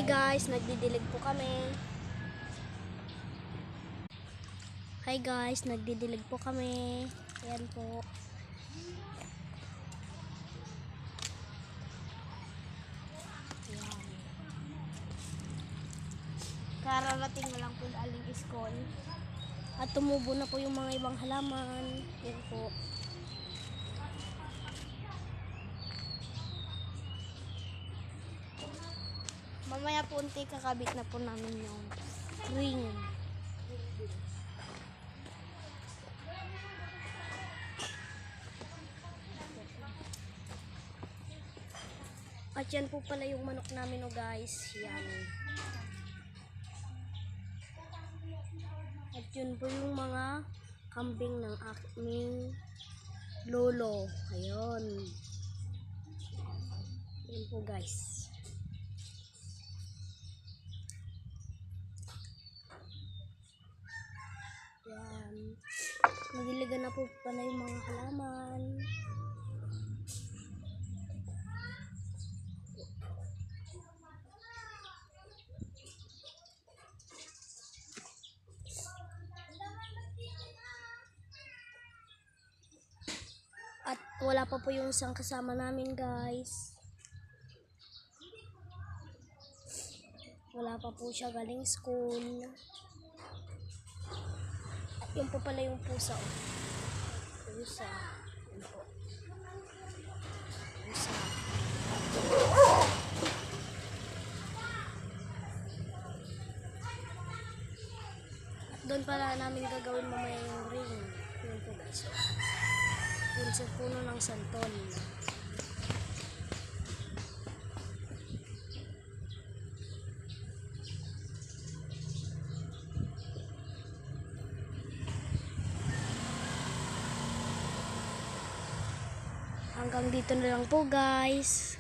guys, nagdidilig po kami. Hi guys, nagdidilig po kami. Ayan po. Ayan. Kararating na lang po aling iskon. At tumubo na po yung mga ibang halaman. Ayan po. Mamaya po unti kakabit na po namin yung ring. At yan po pala yung manok namin guys. Yan. At yun po yung mga kambing ng aking lolo. Ayun. Yan po guys. Yan. Nadiligan na po pala yung mga halaman. At wala pa po yung isang kasama namin guys. Wala pa po siya galing school. At yun po pala yung pusa. Pusa. Yun po. Pusa. At doon pala namin gagawin mamaya yung ring. Yun po guys. Yun sa puno ng santol. Hanggang dito na lang po guys.